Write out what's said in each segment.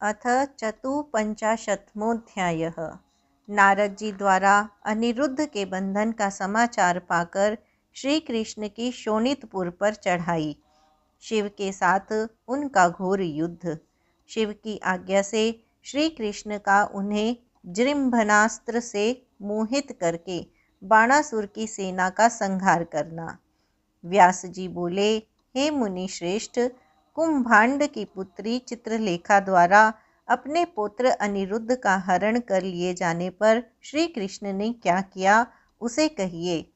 अथ चतुपंचाशत्मोऽध्यायः। नारद जी द्वारा अनिरुद्ध के बंधन का समाचार पाकर श्री कृष्ण की शोणितपुर पर चढ़ाई। शिव के साथ उनका घोर युद्ध। शिव की आज्ञा से श्री कृष्ण का उन्हें जृंभनास्त्र से मोहित करके बाणासुर की सेना का संहार करना। व्यास जी बोले, हे मुनि श्रेष्ठ, कुंभांड की पुत्री चित्रलेखा द्वारा अपने पुत्र अनिरुद्ध का हरण कर लिए जाने पर श्री कृष्ण ने क्या किया, उसे कहिए।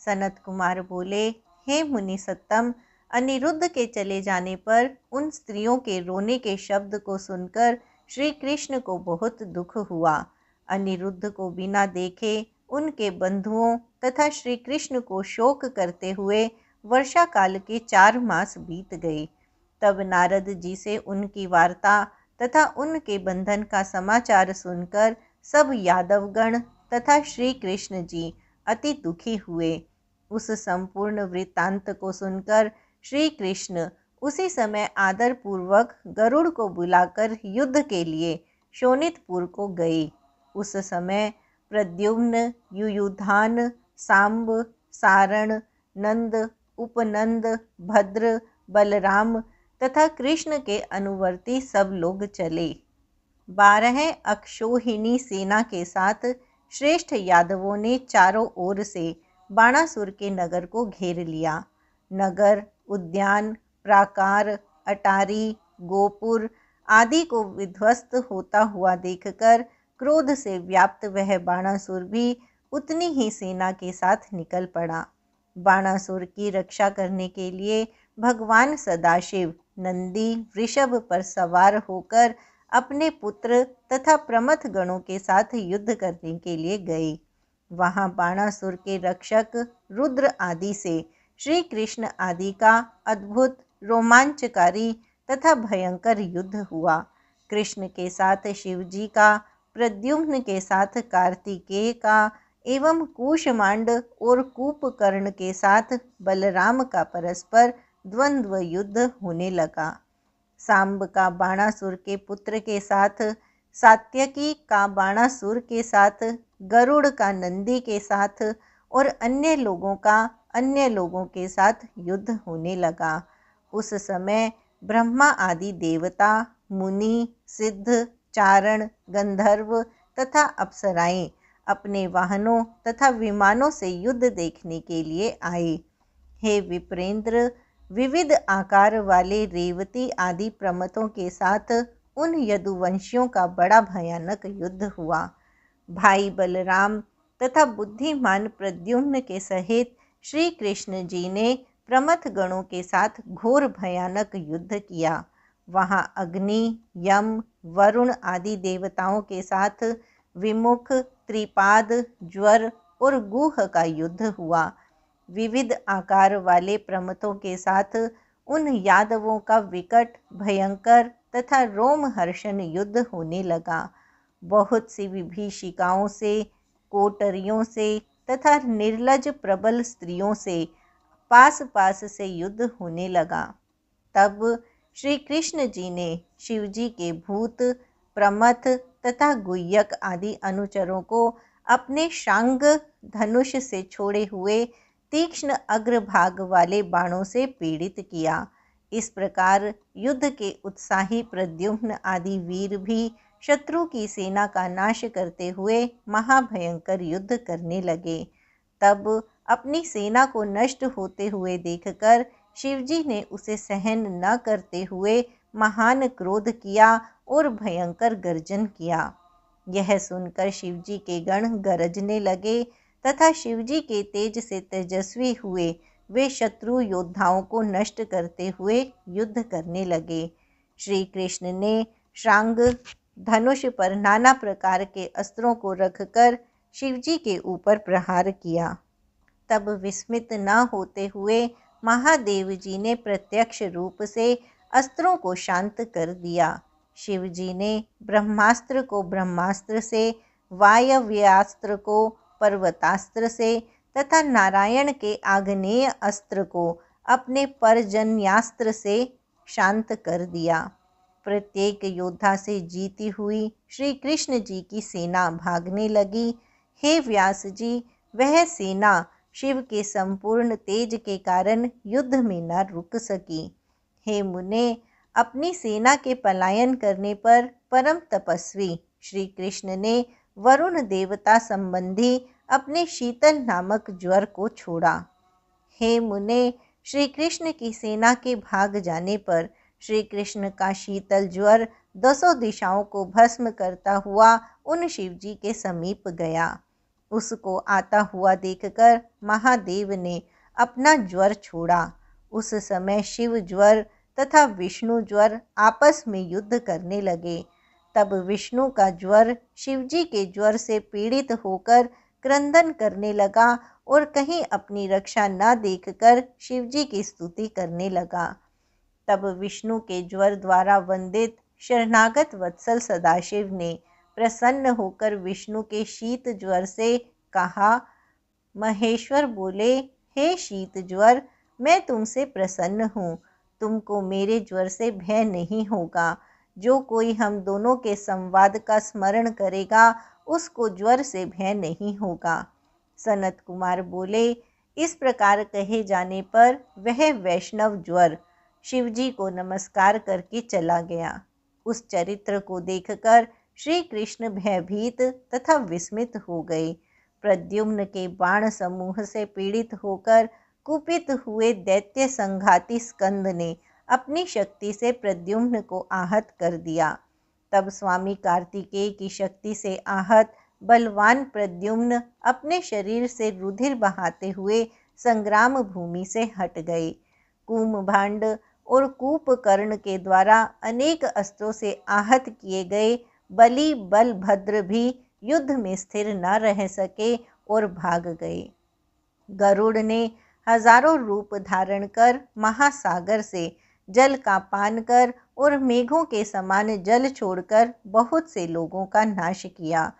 सनत कुमार बोले, हे मुनि सत्तम, अनिरुद्ध के चले जाने पर उन स्त्रियों के रोने के शब्द को सुनकर श्री कृष्ण को बहुत दुख हुआ। अनिरुद्ध को बिना देखे उनके बंधुओं तथा श्री कृष्ण को शोक करते हुए वर्षा काल के 4 मास बीत गए। तब नारद जी से उनकी वार्ता तथा उनके बंधन का समाचार सुनकर सब यादवगण तथा श्री कृष्ण जी अति दुखी हुए। उस संपूर्ण वृत्तांत को सुनकर श्री कृष्ण उसी समय आदर पूर्वक गरुड़ को बुलाकर युद्ध के लिए शोणितपुर को गए। उस समय प्रद्युम्न, युयुधान, सांब, सारण, नंद, उपनंद, भद्र, बलराम तथा कृष्ण के अनुवर्ती सब लोग चले। 12 अक्षोहिणी सेना के साथ श्रेष्ठ यादवों ने चारों ओर से बाणासुर के नगर को घेर लिया। नगर, उद्यान, प्राकार, अटारी, गोपुर आदि को विध्वस्त होता हुआ देखकर क्रोध से व्याप्त वह बाणासुर भी उतनी ही सेना के साथ निकल पड़ा। बाणासुर की रक्षा करने के लिए भगवान सदाशिव नंदी वृषभ पर सवार होकर अपने पुत्र तथा प्रमथ गणों के साथ युद्ध करने के लिए गए। वहां बाणासुर के रक्षक रुद्र आदि से श्री कृष्ण आदि का अद्भुत, रोमांचकारी तथा भयंकर युद्ध हुआ। कृष्ण के साथ शिव जी का, प्रद्युम्न के साथ कार्तिकेय का एवं कूष्मांड और कूपकर्ण के साथ बलराम का परस्पर द्वंद्व युद्ध होने लगा। सांब का बाणासुर के पुत्र के साथ, सात्यकी का बाणासुर के साथ, गरुड़ का नंदी के साथ और अन्य लोगों का अन्य लोगों के साथ युद्ध होने लगा। उस समय ब्रह्मा आदि देवता, मुनि, सिद्ध, चारण, गंधर्व तथा अप्सराएं अपने वाहनों तथा विमानों से युद्ध देखने के लिए आए। हे विप्रेंद्र, विविध आकार वाले रेवती आदि प्रमथों के साथ उन यदुवंशियों का बड़ा भयानक युद्ध हुआ। भाई बलराम तथा बुद्धिमान प्रद्युम्न के सहित श्री कृष्ण जी ने प्रमथ गणों के साथ घोर भयानक युद्ध किया। वहां अग्नि, यम, वरुण आदि देवताओं के साथ विमुख, त्रिपाद, ज्वर और गुह का युद्ध हुआ। विविध आकार वाले प्रमथों के साथ उन यादवों का विकट, भयंकर तथा रोमहर्षण युद्ध होने लगा। बहुत सी विभीषिकाओं से, कोटरियों से तथा निर्लज प्रबल स्त्रियों से पास पास से युद्ध होने लगा। तब श्री कृष्ण जी ने शिव जी के भूत, प्रमथ तथा गुह्यक आदि अनुचरों को अपने शांग धनुष से छोड़े हुए तीक्ष्ण अग्रभाग वाले बाणों से पीड़ित किया। इस प्रकार युद्ध के उत्साही प्रद्युम्न आदि वीर भी शत्रु की सेना का नाश करते हुए महाभयंकर युद्ध करने लगे। तब अपनी सेना को नष्ट होते हुए देखकर शिवजी ने उसे सहन न करते हुए महान क्रोध किया और भयंकर गर्जन किया। यह सुनकर शिवजी के गण गरजने लगे तथा शिवजी के तेज से तेजस्वी हुए वे शत्रु योद्धाओं को नष्ट करते हुए युद्ध करने लगे। श्री कृष्ण ने शांग धनुष पर नाना प्रकार के अस्त्रों को रखकर शिवजी के ऊपर प्रहार किया। तब विस्मित न होते हुए महादेव जी ने प्रत्यक्ष रूप से अस्त्रों को शांत कर दिया। शिव जी ने ब्रह्मास्त्र को ब्रह्मास्त्र से, वायव्यास्त्र को पर्वतास्त्र से तथा नारायण के आग्नेय अस्त्र को अपने पर्जन्यास्त्र से शांत कर दिया। प्रत्येक योद्धा से जीती हुई श्री कृष्ण जी की सेना भागने लगी। हे व्यास जी, वह सेना शिव के संपूर्ण तेज के कारण युद्ध में न रुक सकी। हे मुने, अपनी सेना के पलायन करने पर परम तपस्वी श्री कृष्ण ने वरुण देवता संबंधी अपने शीतल नामक ज्वर को छोड़ा। हे मुने, श्री कृष्ण की सेना के भाग जाने पर श्री कृष्ण का शीतल ज्वर दसों दिशाओं को भस्म करता हुआ उन शिवजी के समीप गया। उसको आता हुआ देखकर महादेव ने अपना ज्वर छोड़ा। उस समय शिव ज्वर तथा विष्णु ज्वर आपस में युद्ध करने लगे। तब विष्णु का ज्वर शिवजी के ज्वर से पीड़ित होकर क्रंदन करने लगा और कहीं अपनी रक्षा न देखकर शिवजी की स्तुति करने लगा। तब विष्णु के ज्वर द्वारा वंदित शरणागत वत्सल सदाशिव ने प्रसन्न होकर विष्णु के शीत ज्वर से कहा। महेश्वर बोले, हे शीत ज्वर, मैं तुमसे प्रसन्न हूँ। तुमको मेरे ज्वर से भय नहीं होगा। जो कोई हम दोनों के संवाद का स्मरण करेगा उसको ज्वर से भय नहीं होगा। सनत कुमार बोले, इस प्रकार कहे जाने पर वह वैष्णव ज्वर शिवजी को नमस्कार करके चला गया। उस चरित्र को देखकर श्री कृष्ण भयभीत तथा विस्मित हो गए। प्रद्युम्न के बाण समूह से पीड़ित होकर कुपित हुए दैत्य संघाती स्कंद ने अपनी शक्ति से प्रद्युम्न को आहत कर दिया। तब स्वामी कार्तिकेय की शक्ति से आहत बलवान प्रद्युम्न अपने शरीर से रुधिर बहाते हुए संग्राम भूमि से हट गए। कुंभभांड और कूपकर्ण के द्वारा अनेक अस्त्रों से आहत किए गए बलि बलभद्र भी युद्ध में स्थिर न रह सके और भाग गए। गरुड़ ने हजारों रूप धारण कर महासागर से जल का पान कर और मेघों के समान जल छोड़कर बहुत से लोगों का नाश किया।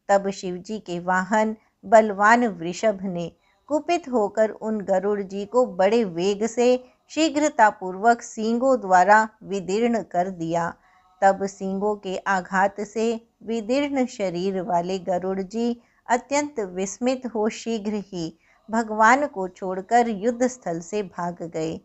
तब शिवजी के वाहन बलवान वृषभ ने कुपित होकर उन गरुड़ जी को बड़े वेग से शीघ्रतापूर्वक सींगों द्वारा विदीर्ण कर दिया। तब सींगों के आघात से विदीर्ण शरीर वाले गरुड़ जी अत्यंत विस्मित हो शीघ्र ही भगवान को छोड़कर युद्ध स्थल से भाग गए।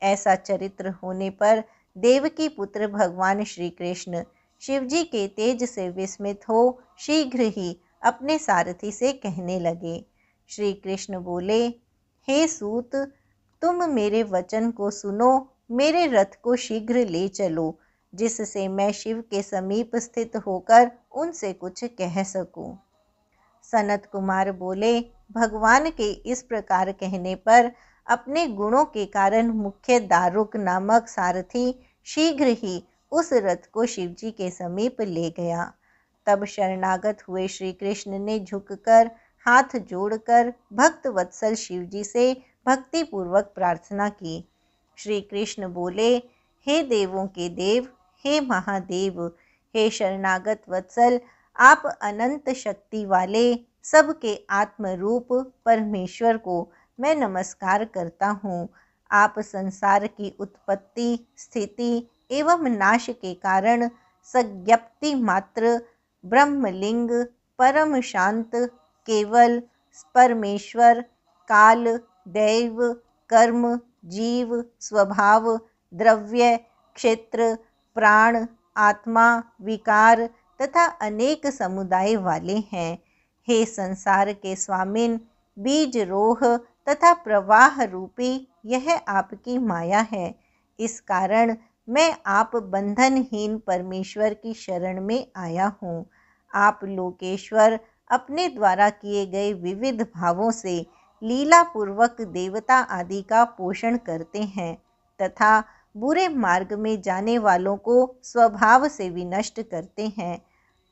ऐसा चरित्र होने पर देवकी पुत्र भगवान श्री कृष्ण शिवजी के तेज से विस्मित हो शीघ्र ही अपने सारथी से कहने लगे। श्री कृष्ण बोले, हे सूत, तुम मेरे वचन को सुनो, मेरे रथ को शीघ्र ले चलो, जिससे मैं शिव के समीप स्थित होकर उनसे कुछ कह सकूं। सनत कुमार बोले, भगवान के इस प्रकार कहने पर अपने गुणों के कारण मुख्य दारुक नामक सारथी शीघ्र ही उस रथ को शिवजी के समीप ले गया। तब शरणागत हुए श्री कृष्ण ने झुककर हाथ जोड़कर भक्त वत्सल शिवजी से भक्ति पूर्वक प्रार्थना की। श्री कृष्ण बोले, हे देवों के देव, हे महादेव, हे शरणागत वत्सल, आप अनंत शक्ति वाले सबके आत्मरूप परमेश्वर को मैं नमस्कार करता हूँ। आप संसार की उत्पत्ति, स्थिति एवं नाश के कारण सज्ञप्ति मात्र ब्रह्मलिंग, परम शांत, केवल परमेश्वर, काल, दैव, कर्म, जीव, स्वभाव, द्रव्य, क्षेत्र, प्राण, आत्मा, विकार तथा अनेक समुदाय वाले हैं। हे संसार के स्वामिन, बीज रोह तथा प्रवाह रूपी यह आपकी माया है। इस कारण मैं आप बंधनहीन परमेश्वर की शरण में आया हूँ। आप लोकेश्वर अपने द्वारा किए गए विविध भावों से लीला पूर्वक देवता आदि का पोषण करते हैं तथा बुरे मार्ग में जाने वालों को स्वभाव से विनष्ट करते हैं।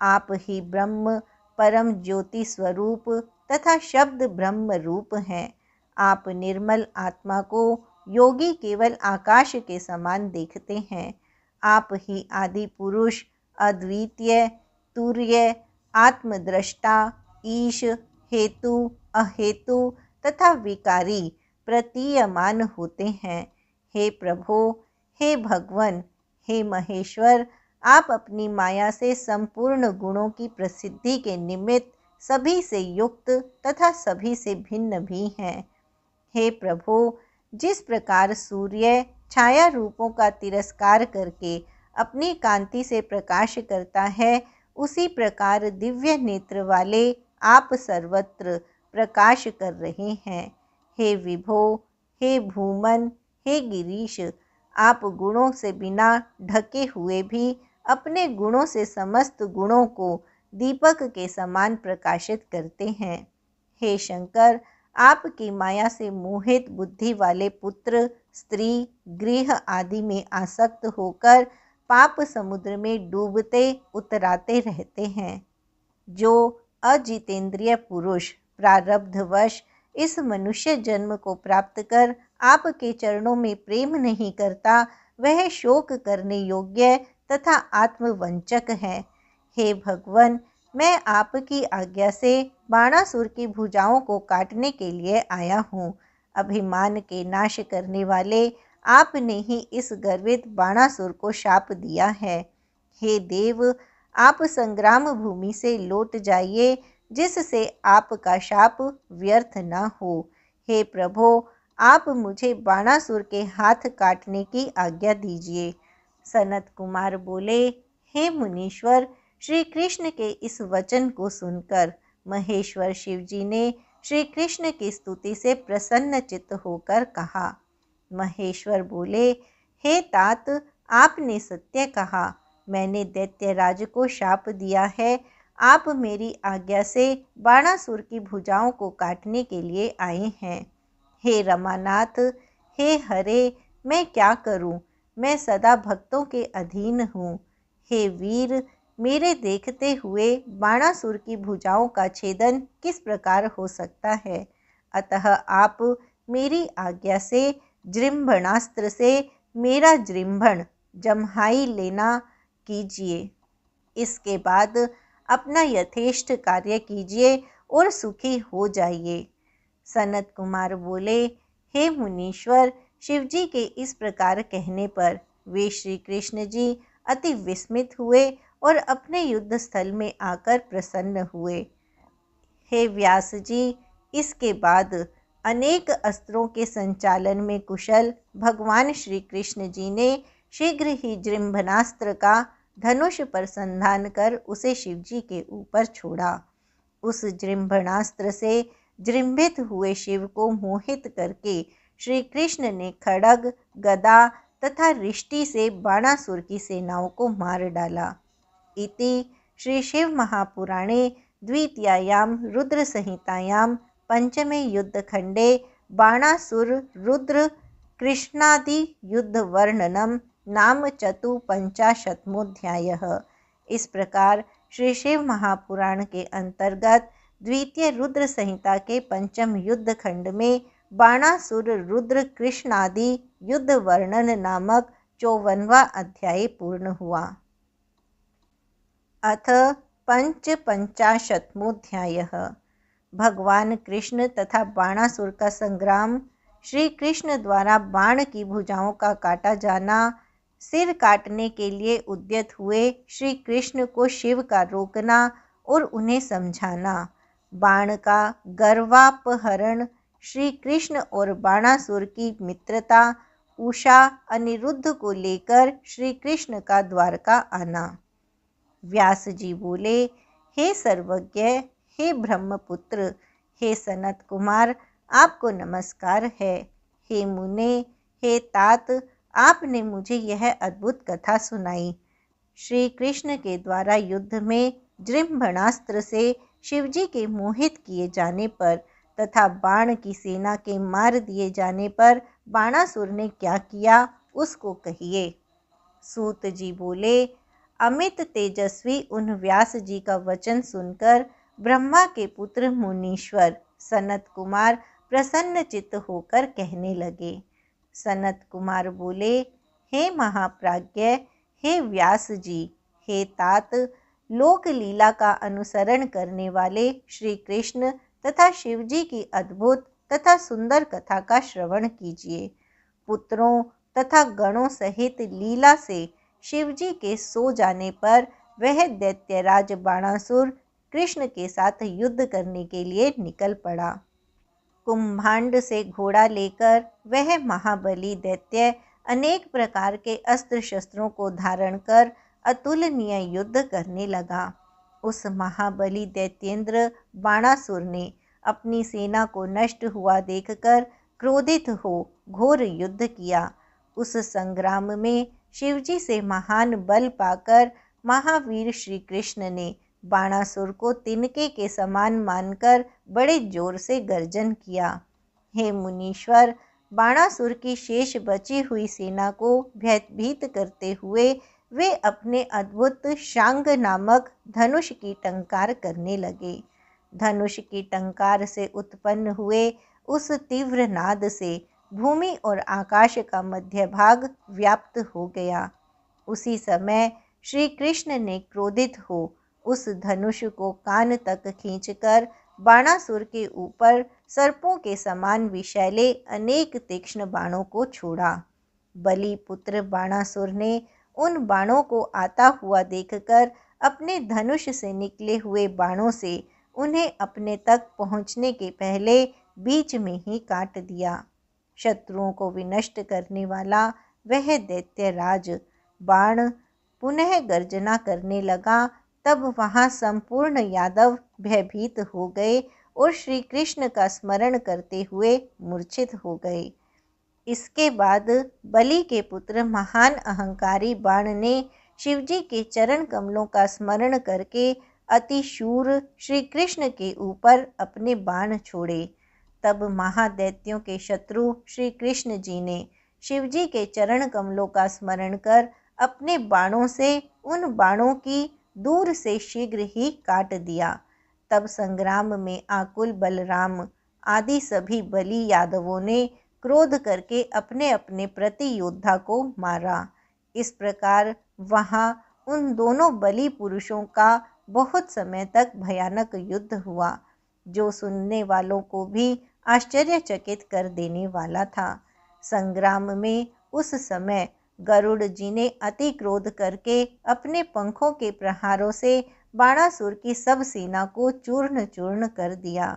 आप ही ब्रह्म, परम ज्योति स्वरूप तथा शब्द ब्रह्म रूप हैं। आप निर्मल आत्मा को योगी केवल आकाश के समान देखते हैं। आप ही आदि पुरुष, अद्वितीय, तुर्य, आत्मद्रष्टा, ईश, हेतु, अहेतु तथा विकारी प्रतीयमान होते हैं। हे प्रभो, हे भगवन, हे महेश्वर, आप अपनी माया से संपूर्ण गुणों की प्रसिद्धि के निमित्त सभी से युक्त तथा सभी से भिन्न भी हैं। हे प्रभु, जिस प्रकार सूर्य छाया रूपों का तिरस्कार करके अपनी कांति से प्रकाश करता है, उसी प्रकार दिव्य नेत्र वाले आप सर्वत्र प्रकाश कर रहे हैं। हे विभो, हे भूमन, हे गिरीश, आप गुणों से बिना ढके हुए भी अपने गुणों से समस्त गुणों को दीपक के समान प्रकाशित करते हैं। हे शंकर, आपकी माया से मोहित बुद्धि वाले पुत्र, स्त्री, गृह आदि में आसक्त होकर पाप समुद्र में डूबते उतराते रहते हैं। जो अजितेंद्रिय पुरुष प्रारब्धवश इस मनुष्य जन्म को प्राप्त कर आपके चरणों में प्रेम नहीं करता, वह शोक करने योग्य तथा आत्मवंचक है। हे भगवन, मैं आपकी आज्ञा से बाणासुर की भुजाओं को काटने के लिए आया हूँ। अभिमान के नाश करने वाले आपने ही इस गर्वित बाणासुर को शाप दिया है। हे देव, आप संग्राम भूमि से लौट जाइए, जिससे आपका शाप व्यर्थ न हो। हे प्रभो, आप मुझे बाणासुर के हाथ काटने की आज्ञा दीजिए। सनत कुमार बोले, हे मुनीश्वर, श्री कृष्ण के इस वचन को सुनकर महेश्वर शिवजी ने श्री कृष्ण की स्तुति से प्रसन्न चित्त होकर कहा। महेश्वर बोले, हे तात, आपने सत्य कहा। मैंने दैत्यराज को शाप दिया है। आप मेरी आज्ञा से बाणासुर की भुजाओं को काटने के लिए आए हैं। हे रमानाथ, हे हरे, मैं क्या करूं? मैं सदा भक्तों के अधीन हूँ। हे वीर, मेरे देखते हुए बाणासुर की भुजाओं का छेदन किस प्रकार हो सकता है? अतः आप मेरी आज्ञा से जृंभणास्त्र से मेरा जृंभण जम्हाई लेना कीजिए। इसके बाद अपना यथेष्ट कार्य कीजिए और सुखी हो जाइए। सनत कुमार बोले, हे मुनीश्वर, शिवजी के इस प्रकार कहने पर वे श्री कृष्ण जी अति विस्मित हुए और अपने युद्ध स्थल में आकर प्रसन्न हुए। हे व्यास जी, इसके बाद अनेक अस्त्रों के संचालन में कुशल भगवान श्री कृष्ण जी ने शीघ्र ही जृंभनास्त्र का धनुष पर संधान कर उसे शिवजी के ऊपर छोड़ा। उस जृंभणास्त्र से जृंभित हुए शिव को मोहित करके श्री कृष्ण ने खड्ग, गदा तथा रिष्टि से बाणासुर की सेनाओं को मार डाला। इति श्री शिव महापुराणे द्वितीयायां रुद्र संहितायां पंचमे युद्धखंडे बाणासुर रुद्र कृष्णादि युद्ध वर्णनम नाम 54वाध्यायः। इस प्रकार श्री शिव महापुराण के अंतर्गत द्वितीय रुद्र संहिता के पंचम युद्ध खंड में बाणासुर रुद्र कृष्णादि युद्ध वर्णन नामक 54वां अध्याय पूर्ण हुआ। अथ पंचपंचाशत्मोऽध्यायः। भगवान कृष्ण तथा बाणासुर का संग्राम, श्री कृष्ण द्वारा बाण की भुजाओं का काटा जाना, सिर काटने के लिए उद्यत हुए श्री कृष्ण को शिव का रोकना और उन्हें समझाना, बाण का गर्वापहरण, श्री कृष्ण और बाणासुर की मित्रता, उषा अनिरुद्ध को लेकर श्री कृष्ण का द्वारका आना। व्यास जी बोले, हे सर्वज्ञ, हे ब्रह्मपुत्र, हे सनत कुमार, आपको नमस्कार है। हे मुने, हे तात, आपने मुझे यह अद्भुत कथा सुनाई। श्री कृष्ण के द्वारा युद्ध में जृंभणास्त्र से शिवजी के मोहित किए जाने पर तथा बाण की सेना के मार दिए जाने पर बाणासुर ने क्या किया, उसको कहिए। सूत जी बोले, अमित तेजस्वी उन व्यास जी का वचन सुनकर ब्रह्मा के पुत्र मुनीश्वर सनत कुमार प्रसन्न चित्त होकर कहने लगे। सनत कुमार बोले, हे महाप्राज्ञ, हे व्यास जी, हे तात, लोक लीला का अनुसरण करने वाले श्री कृष्ण तथा शिवजी की अद्भुत तथा सुंदर कथा का श्रवण कीजिए। पुत्रों तथा गणों सहित लीला से शिवजी के सो जाने पर वह दैत्यराज बाणासुर कृष्ण के साथ युद्ध करने के लिए निकल पड़ा। कुंभांड से घोड़ा लेकर वह महाबली दैत्य अनेक प्रकार के अस्त्र शस्त्रों को धारण कर अतुलनीय युद्ध करने लगा। उस महाबली दैत्येंद्र बाणासुर ने अपनी सेना को नष्ट हुआ देखकर क्रोधित हो घोर युद्ध किया। उस संग्राम में शिवजी से महान बल पाकर महावीर श्री कृष्ण ने बाणासुर को तिनके के समान मानकर बड़े जोर से गर्जन किया। हे मुनीश्वर, बाणासुर की शेष बची हुई सेना को भयभीत करते हुए वे अपने अद्भुत शांग नामक धनुष की टंकार करने लगे। धनुष की टंकार से उत्पन्न हुए उस तीव्र नाद से भूमि और आकाश का मध्य भाग व्याप्त हो गया। उसी समय श्री कृष्ण ने क्रोधित हो उस धनुष को कान तक खींचकर बाणासुर के ऊपर सर्पों के समान विषैले अनेक तीक्ष्ण बाणों को छोड़ा। बलि पुत्र बाणासुर ने उन बाणों को आता हुआ देखकर अपने धनुष से निकले हुए बाणों से उन्हें अपने तक पहुँचने के पहले बीच में ही काट दिया। शत्रुओं को विनष्ट करने वाला वह दैत्यराज बाण पुनः गर्जना करने लगा। तब वहाँ संपूर्ण यादव भयभीत हो गए और श्री कृष्ण का स्मरण करते हुए मूर्छित हो गए। इसके बाद बलि के पुत्र महान अहंकारी बाण ने शिवजी के चरण कमलों का स्मरण करके अति शूर श्री कृष्ण के ऊपर अपने बाण छोड़े। तब महादैत्यों के शत्रु श्री कृष्ण जी ने शिवजी के चरण कमलों का स्मरण कर अपने बाणों से उन बाणों की दूर से शीघ्र ही काट दिया। तब संग्राम में आकुल बलराम आदि सभी बली यादवों ने क्रोध करके अपने अपने प्रति योद्धा को मारा। इस प्रकार वहाँ उन दोनों बली पुरुषों का बहुत समय तक भयानक युद्ध हुआ, जो सुनने वालों को भी आश्चर्यचकित कर देने वाला था। संग्राम में उस समय गरुड़ जी ने अति क्रोध करके अपने पंखों के प्रहारों से बाणासुर की सब सेना को चूर्ण चूर्ण कर दिया।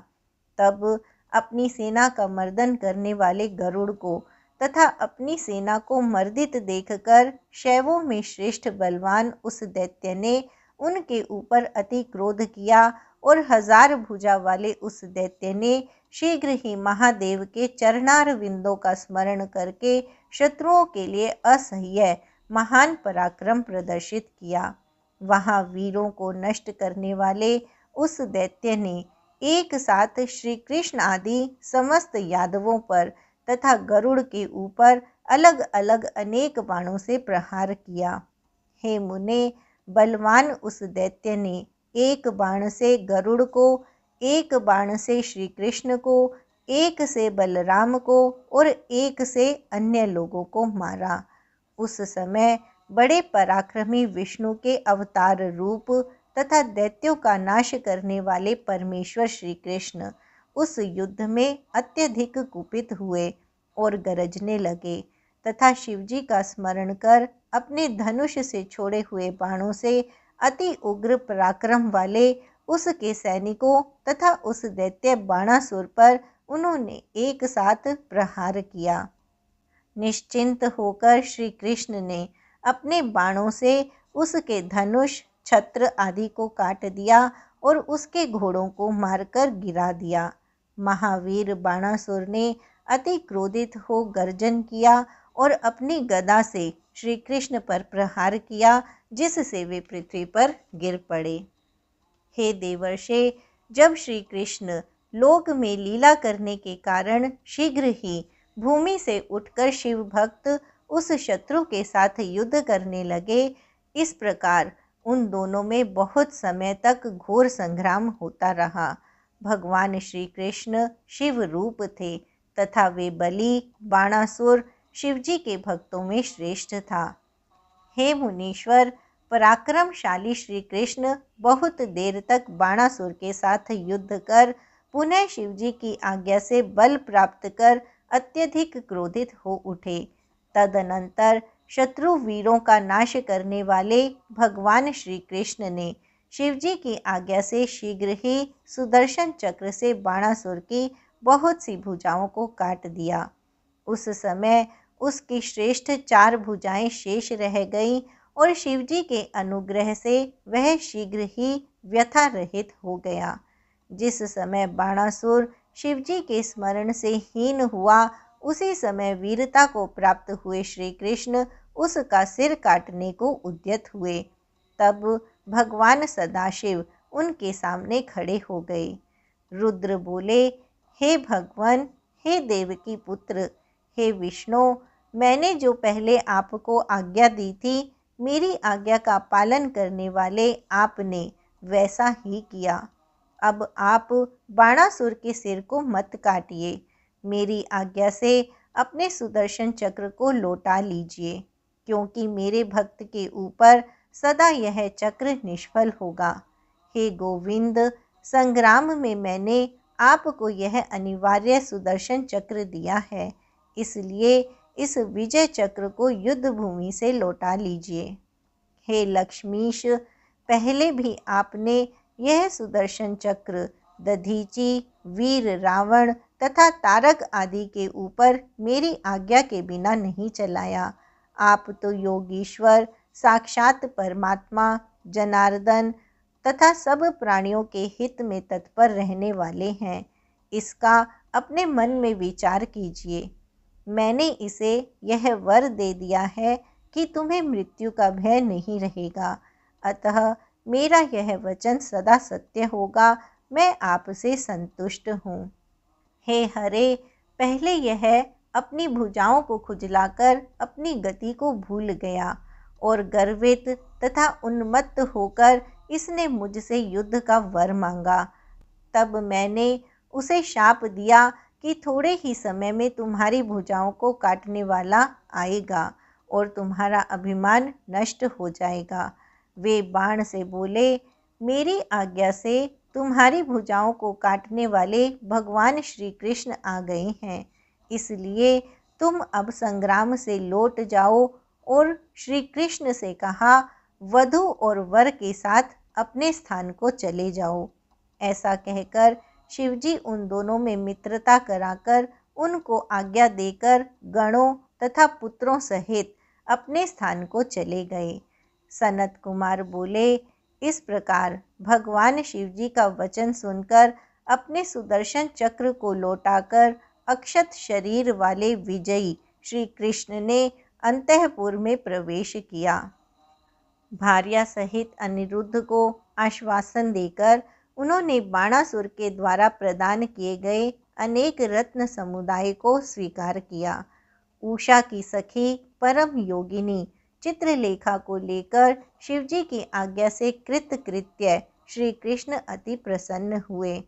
तब अपनी सेना का मर्दन करने वाले गरुड़ को तथा अपनी सेना को मर्दित देखकर शैवों में श्रेष्ठ बलवान उस दैत्य ने उनके ऊपर अति क्रोध किया और 1000 भुजा वाले उस दैत्य ने शीघ्र ही महादेव के चरणार विंदों का स्मरण करके शत्रुओं के लिए असह्य महान पराक्रम प्रदर्शित किया। वहाँ वीरों को नष्ट करने वाले उस दैत्य ने एक साथ श्री कृष्ण आदि समस्त यादवों पर तथा गरुड़ के ऊपर अलग अलग अनेक बाणों से प्रहार किया। हे मुने, बलवान उस दैत्य ने एक बाण से गरुड़ को, एक बाण से श्री कृष्ण को, एक से बलराम को और एक से अन्य लोगों को मारा। उस समय बड़े पराक्रमी विष्णु के अवतार रूप तथा दैत्यों का नाश करने वाले परमेश्वर श्री कृष्ण उस युद्ध में अत्यधिक कुपित हुए और गरजने लगे तथा शिवजी का स्मरण कर अपने धनुष से छोड़े हुए बाणों से अति उग्र पराक्रम वाले उसके सैनिकों तथा उस दैत्य बाणासुर पर उन्होंने एक साथ प्रहार किया। निश्चिंत होकर श्री कृष्ण ने अपने बाणों से उसके धनुष, छत्र आदि को काट दिया और उसके घोड़ों को मारकर गिरा दिया। महावीर बाणासुर ने अति क्रोधित हो गर्जन किया और अपनी गदा से श्री कृष्ण पर प्रहार किया, जिससे वे पृथ्वी पर गिर पड़े। हे देवर्षे, जब श्री कृष्ण लोक में लीला करने के कारण शीघ्र ही भूमि से उठकर शिव भक्त उस शत्रु के साथ युद्ध करने लगे, इस प्रकार उन दोनों में बहुत समय तक घोर संग्राम होता रहा। भगवान श्री कृष्ण शिव रूप थे तथा वे बलि बाणासुर शिवजी के भक्तों में श्रेष्ठ था। हे मुनीश्वर, पराक्रमशाली श्री कृष्ण बहुत देर तक बाणासुर के साथ युद्ध कर पुनः शिवजी की आज्ञा से बल प्राप्त कर अत्यधिक क्रोधित हो उठे। तदनंतर शत्रु वीरों का नाश करने वाले भगवान श्री कृष्ण ने शिवजी की आज्ञा से शीघ्र ही सुदर्शन चक्र से बाणासुर की बहुत सी भुजाओं को काट दिया। उस समय उसकी श्रेष्ठ 4 भुजाएं शेष रह गईं और शिवजी के अनुग्रह से वह शीघ्र ही व्यथा रहित हो गया। जिस समय बाणासुर शिवजी के स्मरण से हीन हुआ, उसी समय वीरता को प्राप्त हुए श्री कृष्ण उसका सिर काटने को उद्यत हुए। तब भगवान सदाशिव उनके सामने खड़े हो गए। रुद्र बोले, हे भगवान, हे देवकी पुत्र, हे विष्णु, मैंने जो पहले आपको आज्ञा दी थी, मेरी आज्ञा का पालन करने वाले आपने वैसा ही किया। अब आप बाणासुर के सिर को मत काटिए, मेरी आज्ञा से अपने सुदर्शन चक्र को लौटा लीजिए, क्योंकि मेरे भक्त के ऊपर सदा यह चक्र निष्फल होगा। हे गोविंद, संग्राम में मैंने आपको यह अनिवार्य सुदर्शन चक्र दिया है, इसलिए इस विजय चक्र को युद्ध भूमि से लौटा लीजिए। हे लक्ष्मीश, पहले भी आपने यह सुदर्शन चक्र दधीची, वीर रावण तथा तारक आदि के ऊपर मेरी आज्ञा के बिना नहीं चलाया। आप तो योगीश्वर, साक्षात परमात्मा, जनार्दन तथा सब प्राणियों के हित में तत्पर रहने वाले हैं। इसका अपने मन में विचार कीजिए। मैंने इसे यह वर दे दिया है कि तुम्हें मृत्यु का भय नहीं रहेगा, अतः मेरा यह वचन सदा सत्य होगा। मैं आपसे संतुष्ट हूँ। हे हरे, पहले यह अपनी भुजाओं को खुजलाकर अपनी गति को भूल गया और गर्वित तथा उन्मत्त होकर इसने मुझसे युद्ध का वर मांगा। तब मैंने उसे शाप दिया कि थोड़े ही समय में तुम्हारी भुजाओं को काटने वाला आएगा और तुम्हारा अभिमान नष्ट हो जाएगा। वे बाण से बोले, मेरी आज्ञा से तुम्हारी भुजाओं को काटने वाले भगवान श्री कृष्ण आ गए हैं, इसलिए तुम अब संग्राम से लौट जाओ। और श्री कृष्ण से कहा, वधू और वर के साथ अपने स्थान को चले जाओ। ऐसा कहकर शिवजी उन दोनों में मित्रता कराकर उनको आज्ञा देकर गणों तथा पुत्रों सहित अपने स्थान को चले गए। सनत कुमार बोले, इस प्रकार भगवान शिवजी का वचन सुनकर अपने सुदर्शन चक्र को लौटाकर अक्षत शरीर वाले विजयी श्री कृष्ण ने अंतःपुर में प्रवेश किया। भार्या सहित अनिरुद्ध को आश्वासन देकर उन्होंने बाणासुर के द्वारा प्रदान किए गए अनेक रत्न समुदाय को स्वीकार किया। उषा की सखी परम योगिनी चित्रलेखा को लेकर शिवजी की आज्ञा से कृत्य श्री कृष्ण अति प्रसन्न हुए।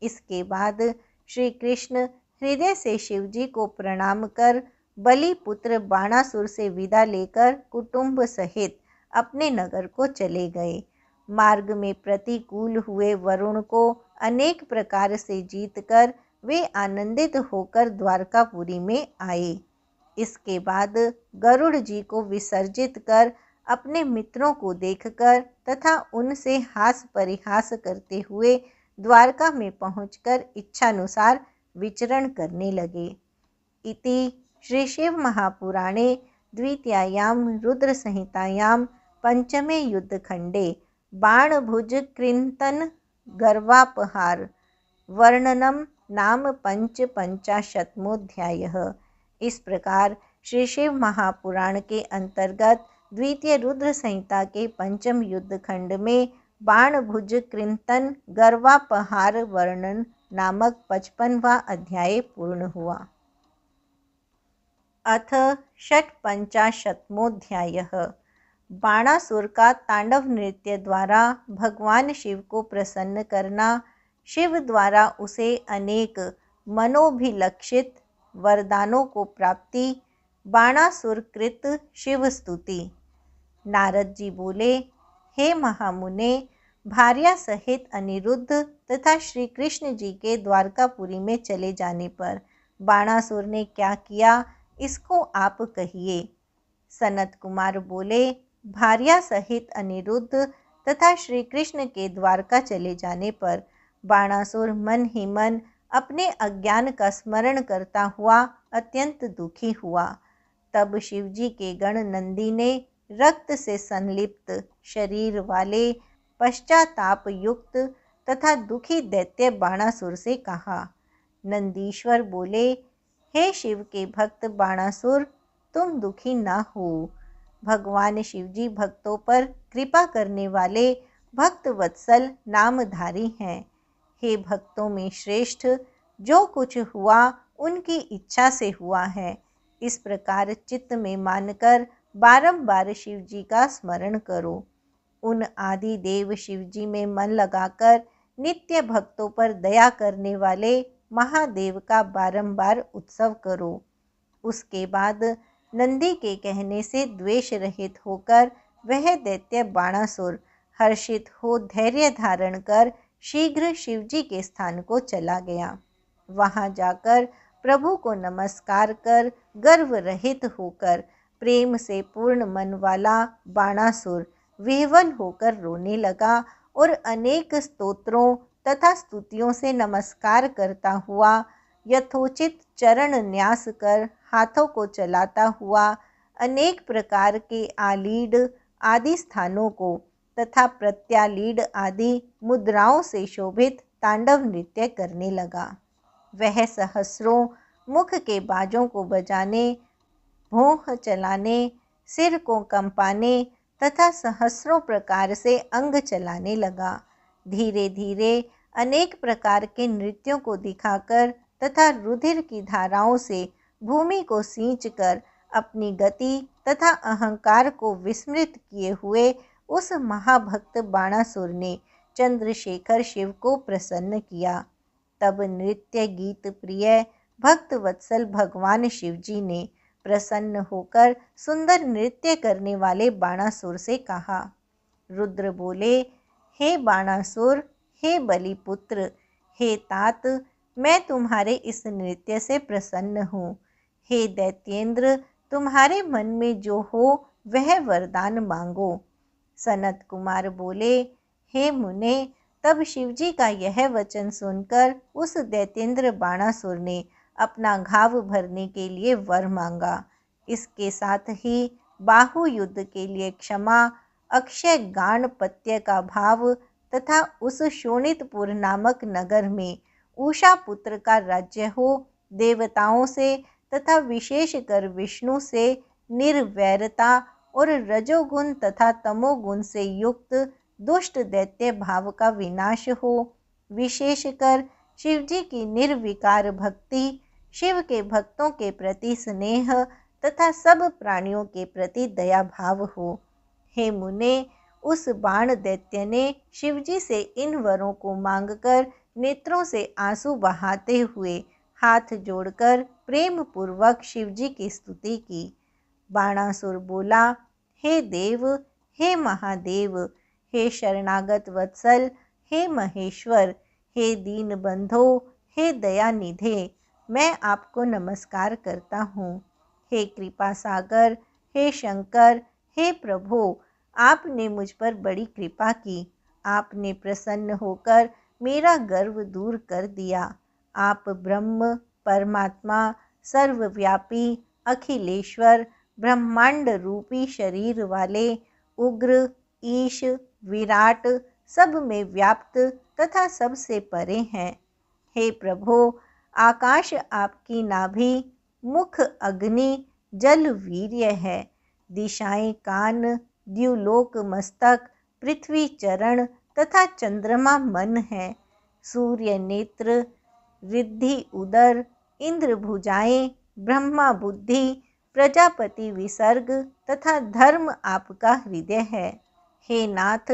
इसके बाद श्री कृष्ण हृदय से शिवजी को प्रणाम कर बलि पुत्र बाणासुर से विदा लेकर कुटुंब सहित अपने नगर को चले गए। मार्ग में प्रतिकूल हुए वरुण को अनेक प्रकार से जीतकर वे आनंदित होकर द्वारकापुरी में आए। इसके बाद गरुड़ जी को विसर्जित कर अपने मित्रों को देखकर तथा उनसे हास परिहास करते हुए द्वारका में पहुंचकर इच्छानुसार विचरण करने लगे। इति श्री शिव महापुराणे द्वितीयायां रुद्र संहितायां पंचमे युद्धखंडे बाणभुज कृंतन गर्वापहार वर्णनम नाम पंचाशत्मोऽध्यायः। इस प्रकार श्री शिव महापुराण के अंतर्गत द्वितीय रुद्र संहिता के पंचम युद्ध खंड में बाणभुज कृंतन गर्वापहार वर्णन नामक 55वां अध्याय पूर्ण हुआ। अथ षट्पंचाशत्मोऽध्यायः। बाणासुर का तांडव नृत्य द्वारा भगवान शिव को प्रसन्न करना, शिव द्वारा उसे अनेक मनोभिलक्षित वरदानों को प्राप्ति, बाणासुर कृत शिव स्तुति। नारद जी बोले, हे महामुने, भार्या सहित अनिरुद्ध तथा श्री कृष्ण जी के द्वारकापुरी में चले जाने पर बाणासुर ने क्या किया, इसको आप कहिए। सनत कुमार बोले, भार्या सहित अनिरुद्ध तथा श्री कृष्ण के द्वारका चले जाने पर बाणासुर मन ही मन अपने अज्ञान का स्मरण करता हुआ अत्यंत दुखी हुआ। तब शिवजी के गण नंदी ने रक्त से संलिप्त शरीर वाले पश्चाताप युक्त तथा दुखी दैत्य बाणासुर से कहा। नंदीश्वर बोले, हे शिव के भक्त बाणासुर, तुम दुखी ना हो। भगवान शिवजी भक्तों पर कृपा करने वाले भक्त वत्सल नामधारी हैं। हे भक्तों में श्रेष्ठ, जो कुछ हुआ उनकी इच्छा से हुआ है। इस प्रकार चित्त में मानकर बारंबार शिवजी का स्मरण करो। उन आदि देव शिवजी में मन लगाकर नित्य भक्तों पर दया करने वाले महादेव का बारंबार उत्सव करो। उसके बाद नंदी के कहने से द्वेष रहित होकर वह दैत्य बाणासुर हर्षित हो धैर्य धारण कर शीघ्र शिवजी के स्थान को चला गया। वहां जाकर प्रभु को नमस्कार कर गर्व रहित होकर प्रेम से पूर्ण मन वाला बाणासुर विह्वल होकर रोने लगा और अनेक स्तोत्रों तथा स्तुतियों से नमस्कार करता हुआ यथोचित चरण न्यास कर हाथों को चलाता हुआ अनेक प्रकार के आलीड आदि स्थानों को तथा प्रत्यालीड आदि मुद्राओं से शोभित तांडव नृत्य करने लगा। वह सहस्रों मुख के बाजों को बजाने, भोंह चलाने, सिर को कंपाने तथा सहस्रों प्रकार से अंग चलाने लगा। धीरे धीरे अनेक प्रकार के नृत्यों को दिखाकर तथा रुधिर की धाराओं से भूमि को सींचकर अपनी गति तथा अहंकार को विस्मृत किए हुए उस महाभक्त बाणासुर ने चंद्रशेखर शिव को प्रसन्न किया। तब नृत्य गीत प्रिय भक्त वत्सल भगवान शिवजी ने प्रसन्न होकर सुंदर नृत्य करने वाले बाणासुर से कहा। रुद्र बोले, हे बाणासुर, हे बलिपुत्र, हे तात, मैं तुम्हारे इस नृत्य से प्रसन्न हूँ। हे दैत्येंद्र, तुम्हारे मन में जो हो वह वरदान मांगो। सनत कुमार बोले, हे मुने, तब शिवजी का यह वचन सुनकर उस दैत्येंद्र बाणासुर ने अपना घाव भरने के लिए वर मांगा। इसके साथ ही बाहु युद्ध के लिए क्षमा, अक्षय गाणपत्य का भाव तथा उस शोणितपुर नामक नगर में उषा पुत्र का राज्य हो, देवताओं से तथा विशेषकर विष्णु से निर्वैरता और रजोगुण तथा तमोगुण से युक्त दुष्ट दैत्य भाव का विनाश हो, विशेषकर शिवजी की निर्विकार भक्ति, शिव के भक्तों के प्रति स्नेह तथा सब प्राणियों के प्रति दया भाव हो। हे मुने, उस बाण दैत्य ने शिवजी से इन वरों को मांगकर नेत्रों से आंसू बहाते हुए हाथ जोड़कर प्रेम पूर्वक शिवजी की स्तुति की। बाणासुर बोला, हे देव, हे महादेव, हे शरणागत वत्सल, हे महेश्वर, हे दीन बंधो, हे दयानिधे, मैं आपको नमस्कार करता हूँ। हे कृपा सागर, हे शंकर, हे प्रभु, आपने मुझ पर बड़ी कृपा की। आपने प्रसन्न होकर मेरा गर्व दूर कर दिया। आप ब्रह्म, परमात्मा, सर्वव्यापी, अखिलेश्वर, ब्रह्मांड रूपी शरीर वाले, उग्र, ईश, विराट, सब में व्याप्त तथा सबसे परे हैं। हे प्रभो, आकाश आपकी नाभि, मुख अग्नि, जल वीर्य है, दिशाएं कान, द्युलोक मस्तक, पृथ्वी चरण तथा चंद्रमा मन है, सूर्य नेत्र, रिद्धि उदर, इंद्र भुजाएं, ब्रह्मा बुद्धि, प्रजापति विसर्ग तथा धर्म आपका हृदय है। हे नाथ,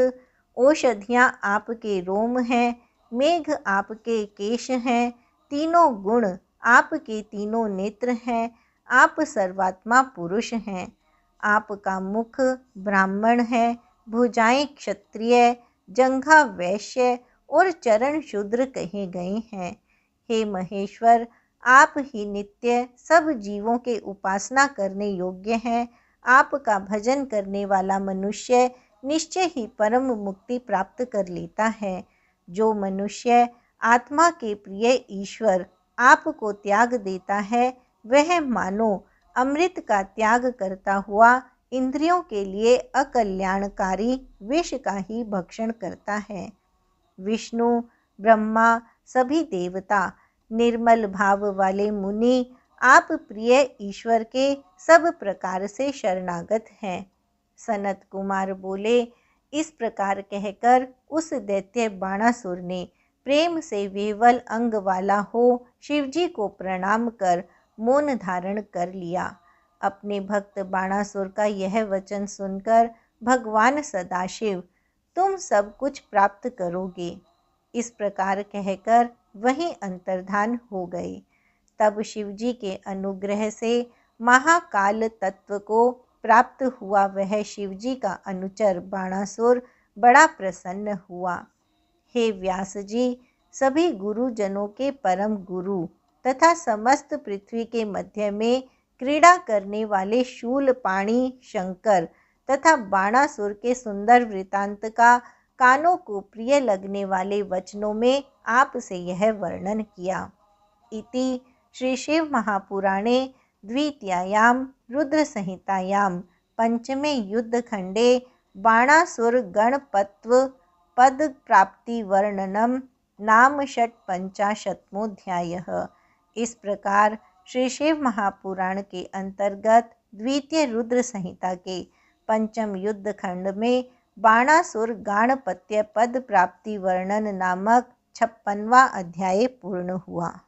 औषधियाँ आपके रोम हैं, मेघ आपके केश हैं, तीनों गुण आपके तीनों नेत्र हैं, आप सर्वात्मा पुरुष हैं। आपका मुख ब्राह्मण है, भुजाएं क्षत्रिय, जंघा वैश्य और चरण शूद्र कहे गए हैं। हे महेश्वर, आप ही नित्य सब जीवों के उपासना करने योग्य हैं। आपका भजन करने वाला मनुष्य निश्चय ही परम मुक्ति प्राप्त कर लेता है। जो मनुष्य आत्मा के प्रिय ईश्वर आपको त्याग देता है, वह मानो अमृत का त्याग करता हुआ इंद्रियों के लिए अकल्याणकारी विष का ही भक्षण करता है। विष्णु, ब्रह्मा, सभी देवता, निर्मल भाव वाले मुनि आप प्रिय ईश्वर के सब प्रकार से शरणागत हैं। सनत कुमार बोले, इस प्रकार कहकर उस दैत्य बाणासुर ने प्रेम से विह्वल अंग वाला हो शिवजी को प्रणाम कर मौन धारण कर लिया। अपने भक्त बाणासुर का यह वचन सुनकर भगवान सदाशिव, तुम सब कुछ प्राप्त करोगे, इस प्रकार कहकर वहीं अंतर्धान हो गए। तब शिवजी के अनुग्रह से महाकाल तत्व को प्राप्त हुआ वह शिवजी का अनुचर बाणासुर बड़ा प्रसन्न हुआ। हे व्यास जी, सभी गुरुजनों के परम गुरु तथा समस्त पृथ्वी के मध्य में क्रीड़ा करने वाले शूलपाणी शंकर तथा बाणासुर के सुंदर वृतांत का कानों को प्रिय लगने वाले वचनों में आपसे यह वर्णन किया। इति श्री शिव महापुराणे द्वितीयायां रुद्र संहितायां पंचमे युद्धखंडे बाणासुर गणपत्व पद प्राप्ति वर्णनम नाम षट्पंचाशत्मोऽध्यायः। इस प्रकार श्री शिव महापुराण के अंतर्गत द्वितीय रुद्र संहिता के पंचम युद्ध खंड में बाणासुर गाणपत्य पद प्राप्ति वर्णन नामक 56वां अध्याय पूर्ण हुआ।